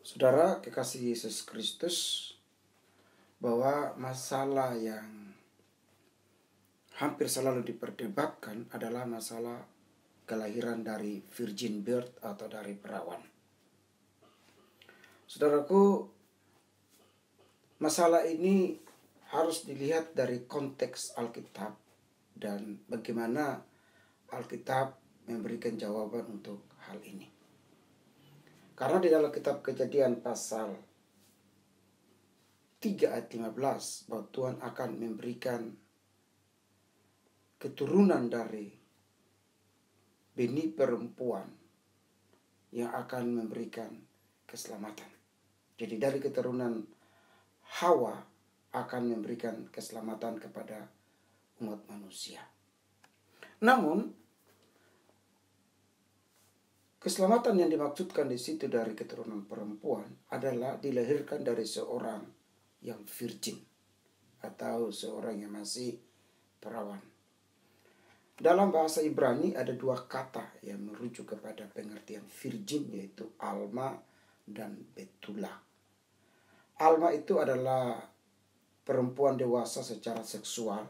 Saudara kekasih Yesus Kristus, bahwa masalah yang hampir selalu diperdebatkan adalah masalah kelahiran dari virgin birth atau dari perawan. Saudaraku, masalah ini harus dilihat dari konteks Alkitab dan bagaimana Alkitab memberikan jawaban untuk hal ini. Karena di dalam kitab Kejadian pasal 3 ayat 15 bahwa Tuhan akan memberikan keturunan dari benih perempuan yang akan memberikan keselamatan. Jadi dari keturunan Hawa akan memberikan keselamatan kepada umat manusia. Namun keselamatan yang dimaksudkan di situ dari keturunan perempuan adalah dilahirkan dari seorang yang virgin atau seorang yang masih perawan. Dalam bahasa Ibrani ada dua kata yang merujuk kepada pengertian virgin, yaitu alma dan betula. Alma itu adalah perempuan dewasa secara seksual,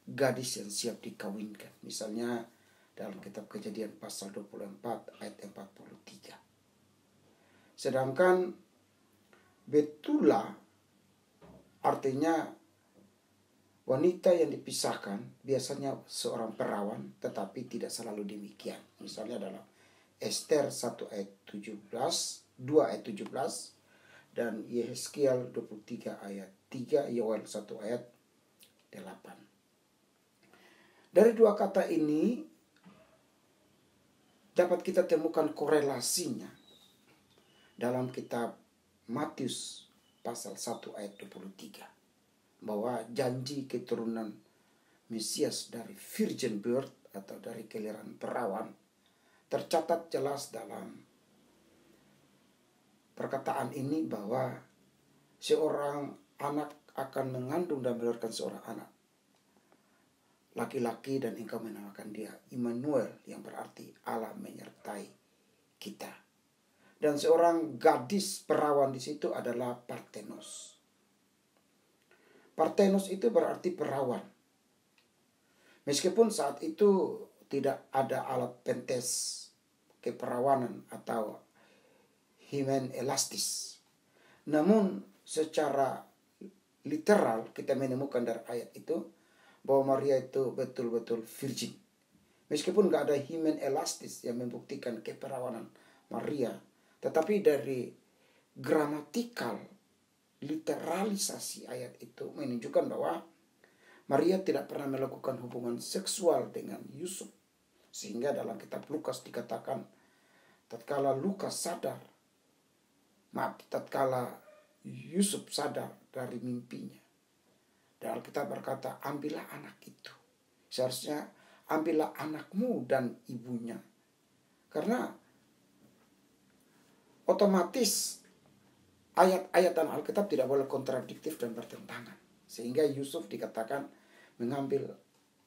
gadis yang siap dikawinkan. Misalnya dalam kitab Kejadian pasal 24 ayat 43. Sedangkan betula artinya wanita yang dipisahkan, biasanya seorang perawan, tetapi tidak selalu demikian. Misalnya dalam Ester 1 ayat 17, 2 ayat 17, dan Yehezkiel 23 ayat 3, Yoel 1 ayat 8. Dari dua kata ini dapat kita temukan korelasinya dalam kitab Matius pasal 1 ayat 23. Bahwa janji keturunan Mesias dari virgin birth atau dari kelahiran perawan tercatat jelas dalam perkataan ini, bahwa seorang anak akan mengandung dan melahirkan seorang anak laki-laki, dan engkau menamakan dia Immanuel, yang berarti Allah menyertai kita. Dan seorang gadis perawan di situ adalah Parthenos. Parthenos itu berarti perawan. Meskipun saat itu tidak ada alat pentes keperawanan atau hymen elastis. Namun secara literal kita menemukan dari ayat itu bahwa Maria itu betul-betul virgin. Meskipun gak ada hymen elastis yang membuktikan keperawanan Maria, tetapi dari gramatikal literalisasi ayat itu menunjukkan bahwa Maria tidak pernah melakukan hubungan seksual dengan Yusuf. Sehingga dalam kitab Lukas dikatakan tatkala Yusuf sadar dari mimpinya, dan Alkitab berkata, ambillah anak itu. Seharusnya ambillah anakmu dan ibunya. Karena otomatis ayat-ayat dalam Alkitab tidak boleh kontradiktif dan bertentangan. Sehingga Yusuf dikatakan mengambil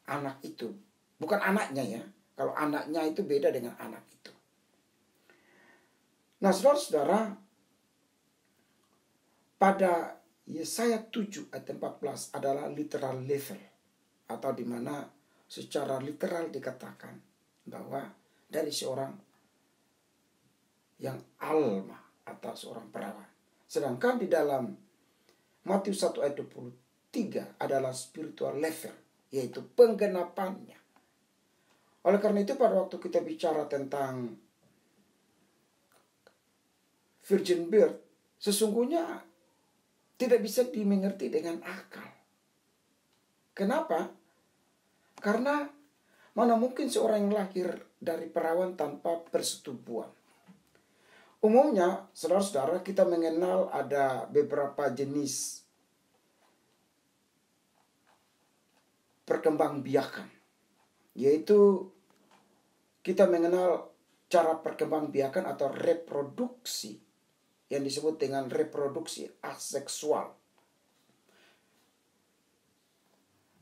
anak itu. Bukan anaknya ya. Kalau anaknya itu beda dengan anak itu. Nah saudara-saudara, pada Yesaya 7 ayat 14 adalah literal level. Atau di mana secara literal dikatakan bahwa dari seorang yang alma atau seorang perawan. Sedangkan di dalam Matius 1 ayat 23 adalah spiritual level, yaitu penggenapannya. Oleh karena itu pada waktu kita bicara tentang virgin birth, sesungguhnya tidak bisa dimengerti dengan akal. Kenapa? Karena mana mungkin seorang yang lahir dari perawan tanpa persetubuhan. Umumnya, saudara-saudara, kita mengenal ada beberapa jenis perkembangbiakan. Yaitu kita mengenal cara perkembangbiakan atau reproduksi yang disebut dengan reproduksi aseksual.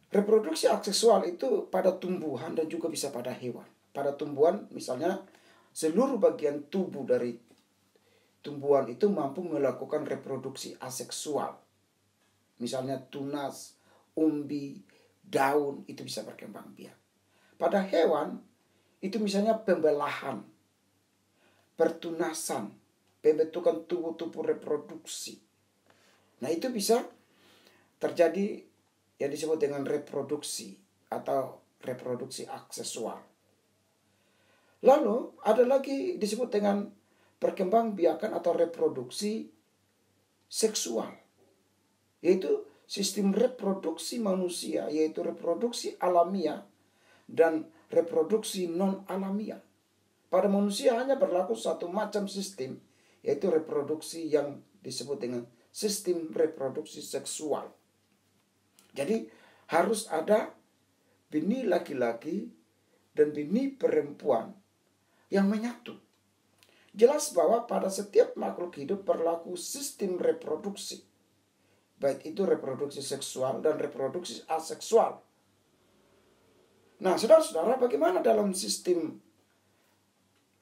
Reproduksi aseksual itu pada tumbuhan dan juga bisa pada hewan. Pada tumbuhan misalnya seluruh bagian tubuh dari tumbuhan itu mampu melakukan reproduksi aseksual. Misalnya tunas, umbi, daun itu bisa berkembang biak. Pada hewan itu misalnya pembelahan, pertunasan, pembentukan tubuh-tubuh reproduksi. Nah itu bisa terjadi yang disebut dengan reproduksi atau reproduksi aksesual. Lalu ada lagi disebut dengan perkembangbiakan atau reproduksi seksual, yaitu sistem reproduksi manusia, yaitu reproduksi alamiah dan reproduksi non alamiah. Pada manusia hanya berlaku satu macam sistem, yaitu reproduksi yang disebut dengan sistem reproduksi seksual. Jadi harus ada benih laki-laki dan benih perempuan yang menyatu. Jelas bahwa pada setiap makhluk hidup berlaku sistem reproduksi. Baik itu reproduksi seksual dan reproduksi aseksual. Nah, saudara-saudara, bagaimana dalam sistem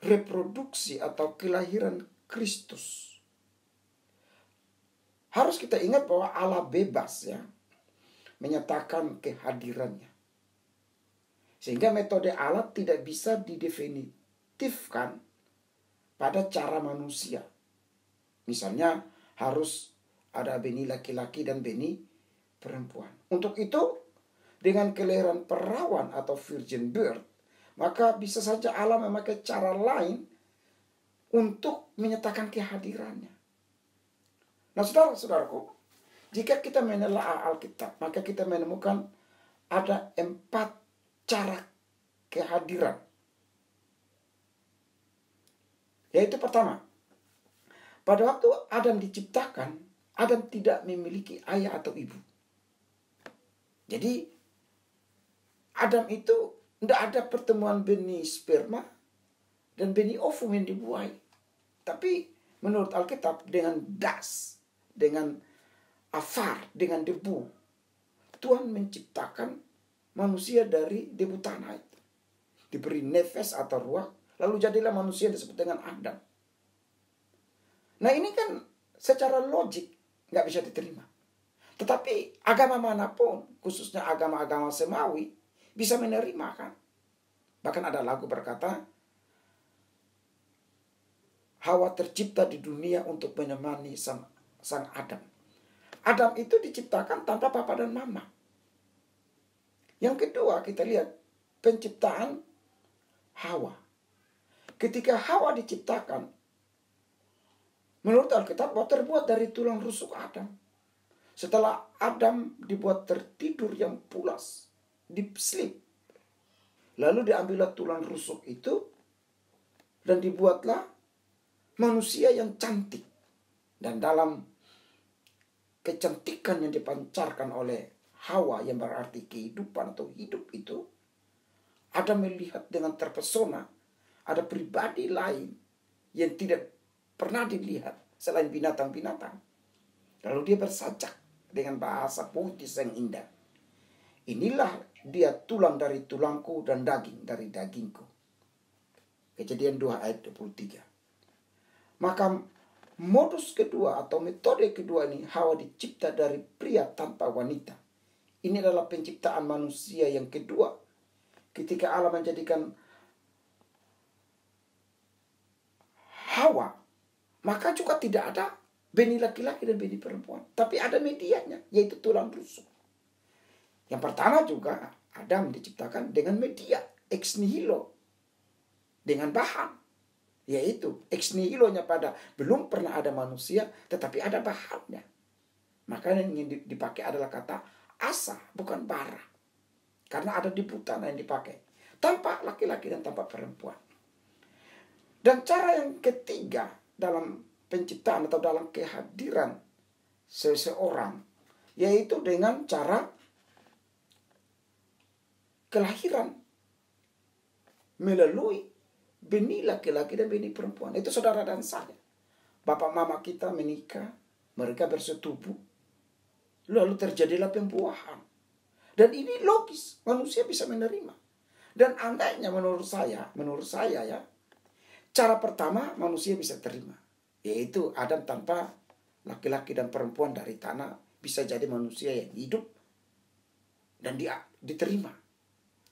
reproduksi atau kelahiran Kristus? Harus kita ingat bahwa Allah bebas ya menyatakan kehadirannya. Sehingga metode Allah tidak bisa didefinitifkan pada cara manusia. Misalnya harus ada benih laki-laki dan benih perempuan. Untuk itu dengan kelahiran perawan atau virgin birth, maka bisa saja Allah memakai cara lain untuk menyatakan kehadirannya. Nah saudara-saudaraku, jika kita menelaah Alkitab, maka kita menemukan ada 4 cara kehadiran. Yaitu pertama, pada waktu Adam diciptakan, Adam tidak memiliki ayah atau ibu. Jadi Adam itu tidak ada pertemuan benih sperma dan benih ovum yang dibuai. Tapi menurut Alkitab dengan das, dengan afar, dengan debu, Tuhan menciptakan manusia dari debu tanah itu. Diberi nefas atau ruah, lalu jadilah manusia yang disebut dengan Adam. Nah ini kan secara logik nggak bisa diterima. Tetapi agama manapun, khususnya agama-agama semawi, bisa menerima kan. Bahkan ada lagu berkata, Hawa tercipta di dunia untuk menemani sang Adam. Adam itu diciptakan tanpa papa dan mama. Yang kedua kita lihat penciptaan Hawa. Ketika Hawa diciptakan, menurut Alkitab bahwa terbuat dari tulang rusuk Adam. Setelah Adam dibuat tertidur yang pulas, deep sleep. Lalu diambillah tulang rusuk itu dan dibuatlah manusia yang cantik. Dan dalam kecantikan yang dipancarkan oleh Hawa yang berarti kehidupan atau hidup itu, Adam melihat dengan terpesona ada pribadi lain yang tidak pernah dilihat selain binatang-binatang. Lalu dia bersajak dengan bahasa puitis yang indah. Inilah dia tulang dari tulangku dan daging dari dagingku. Kejadian 2 ayat 23. Maka modus kedua atau metode kedua ini, Hawa dicipta dari pria tanpa wanita. Ini adalah penciptaan manusia yang kedua. Ketika Allah menjadikan Hawa, maka juga tidak ada benih laki-laki dan benih perempuan. Tapi ada medianya, yaitu tulang rusuk. Yang pertama juga Adam diciptakan dengan media, ex nihilo. Dengan bahan, yaitu ex nihilo-nya pada belum pernah ada manusia, tetapi ada bahannya. Maka yang ingin dipakai adalah kata asa, bukan bara. Karena ada debu tanah yang dipakai. Tanpa laki-laki dan tanpa perempuan. Dan cara yang ketiga dalam penciptaan atau dalam kehadiran seseorang, yaitu dengan cara kelahiran melalui benih laki-laki dan benih perempuan. Itu saudara dan saya. Bapak mama kita menikah, mereka bersetubuh, lalu terjadilah pembuahan. Dan ini logis, manusia bisa menerima. Dan andainya menurut saya ya, cara pertama manusia bisa terima, Yaitu Adam tanpa laki-laki dan perempuan dari tanah bisa jadi manusia yang hidup dan diterima,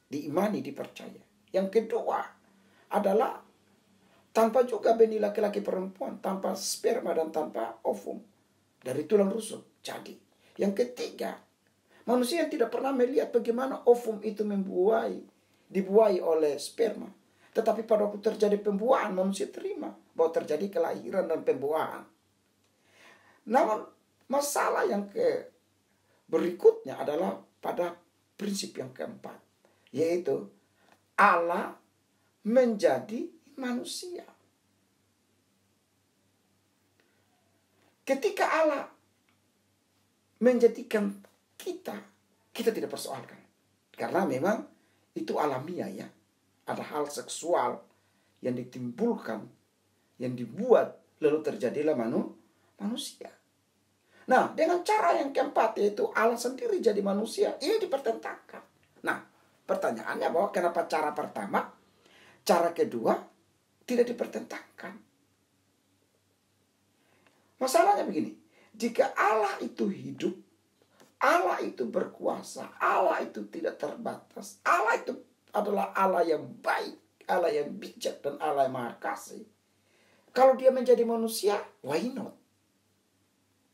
diimani, dipercaya. Yang kedua adalah tanpa juga benih laki-laki perempuan, tanpa sperma dan tanpa ovum dari tulang rusuk. Jadi yang ketiga, manusia yang tidak pernah melihat bagaimana ovum itu dibuai oleh sperma. Tetapi pada waktu terjadi pembuahan, manusia terima bahwa terjadi kelahiran dan pembuahan. Namun masalah yang berikutnya adalah pada prinsip yang keempat, yaitu Allah menjadi manusia. Ketika Allah menjadikan kita tidak persoalkan. Karena memang itu alamiah ya. Ada hal seksual yang ditimbulkan, yang dibuat, lalu terjadilah manusia. Nah, dengan cara yang keempat, yaitu Allah sendiri jadi manusia, ini dipertentangkan. Nah, pertanyaannya bahwa kenapa cara pertama, cara kedua tidak dipertentangkan? Masalahnya begini, jika Allah itu hidup, Allah itu berkuasa, Allah itu tidak terbatas, Allah itu adalah Allah yang baik, Allah yang bijak, dan Allah yang maha kasih. Kalau dia menjadi manusia, why not?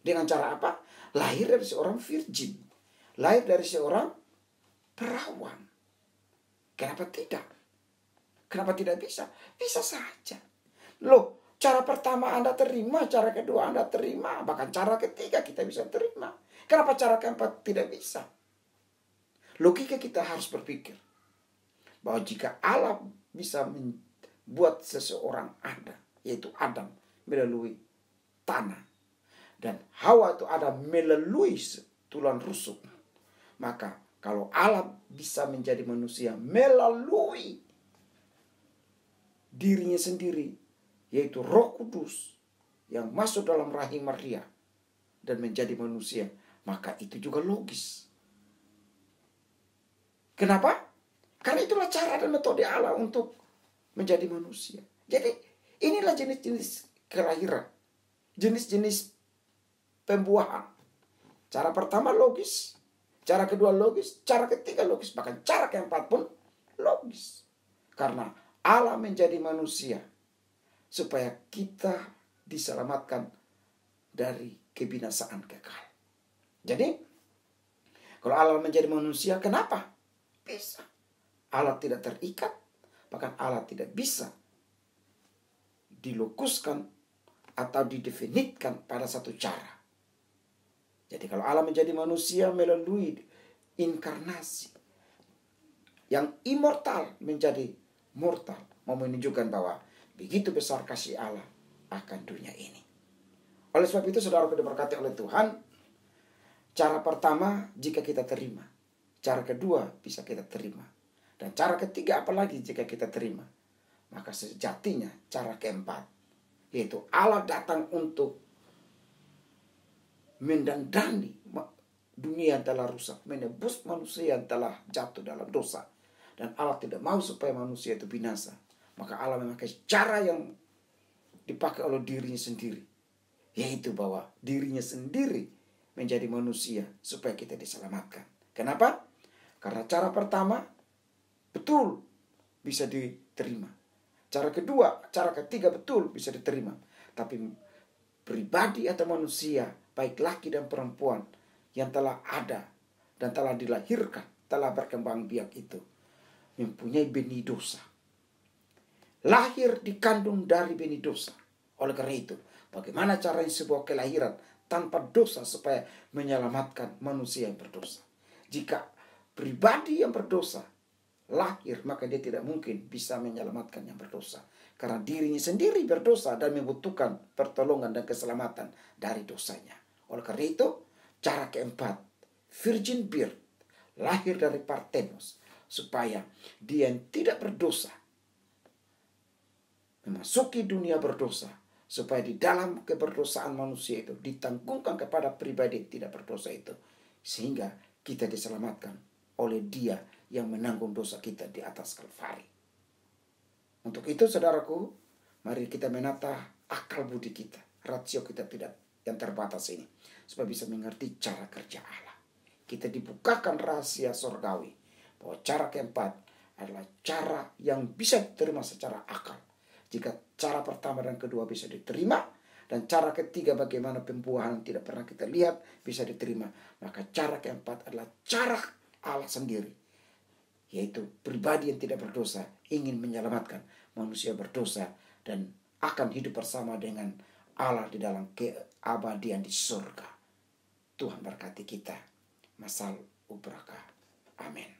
Dengan cara apa? Lahir dari seorang virgin, lahir dari seorang perawan. Kenapa tidak? Kenapa tidak bisa? Bisa saja. Loh, cara pertama Anda terima, cara kedua Anda terima, bahkan cara ketiga kita bisa terima. Kenapa cara keempat tidak bisa? Logika kita harus berpikir bahwa jika Allah bisa membuat seseorang ada, yaitu Adam melalui tanah, dan Hawa itu ada melalui tulang rusuk, maka kalau Allah bisa menjadi manusia melalui dirinya sendiri, yaitu Roh Kudus yang masuk dalam rahim Maria dan menjadi manusia, maka itu juga logis. Kenapa? Karena itulah cara dan metode Allah untuk menjadi manusia. Jadi inilah jenis-jenis kelahiran, jenis-jenis pembuahan. Cara pertama logis, cara kedua logis, cara ketiga logis, bahkan cara keempat pun logis. Karena Allah menjadi manusia supaya kita diselamatkan dari kebinasaan kekal. Jadi kalau Allah menjadi manusia, kenapa? Bisa. Allah tidak terikat, bahkan Allah tidak bisa dilokuskan atau didefinitkan pada satu cara. Jadi kalau Allah menjadi manusia melalui inkarnasi, yang immortal menjadi mortal, mau menunjukkan bahwa begitu besar kasih Allah akan dunia ini. Oleh sebab itu, saudara diberkati oleh Tuhan, cara pertama jika kita terima, cara kedua bisa kita terima, dan cara ketiga apalagi jika kita terima, maka sejatinya cara keempat, yaitu Allah datang untuk mendandani dunia yang telah rusak, menebus manusia yang telah jatuh dalam dosa. Dan Allah tidak mau supaya manusia itu binasa. Maka Allah memakai cara yang dipakai oleh dirinya sendiri, yaitu bahwa dirinya sendiri menjadi manusia supaya kita diselamatkan. Kenapa? Karena cara pertama betul bisa diterima. Cara kedua, cara ketiga betul bisa diterima. Tapi pribadi atau manusia, baik laki dan perempuan yang telah ada dan telah dilahirkan, telah berkembang biak itu, mempunyai benih dosa. Lahir dikandung dari benih dosa. Oleh karena itu, bagaimana caranya sebuah kelahiran tanpa dosa supaya menyelamatkan manusia yang berdosa? Jika pribadi yang berdosa lahir, maka dia tidak mungkin bisa menyelamatkan yang berdosa. Karena dirinya sendiri berdosa dan membutuhkan pertolongan dan keselamatan dari dosanya. Oleh karena itu, cara keempat, virgin birth, lahir dari Parthenos, supaya dia yang tidak berdosa memasuki dunia berdosa, supaya di dalam keberdosaan manusia itu ditanggungkan kepada pribadi yang tidak berdosa itu, sehingga kita diselamatkan oleh Dia yang menanggung dosa kita di atas Kalvari. Untuk itu, saudaraku, mari kita menata akal budi kita. rasio kita tidak yang terbatas ini, supaya bisa mengerti cara kerja Allah. Kita dibukakan rahasia surgawi bahwa cara keempat adalah cara yang bisa diterima secara akal. Jika cara pertama dan kedua bisa diterima, dan cara ketiga bagaimana pembuahan tidak pernah kita lihat bisa diterima, maka cara keempat adalah cara Allah sendiri, yaitu pribadi yang tidak berdosa ingin menyelamatkan manusia berdosa dan akan hidup bersama dengan Allah di dalam keabadian di surga. Tuhan berkati kita. Masal ubraka. Amin.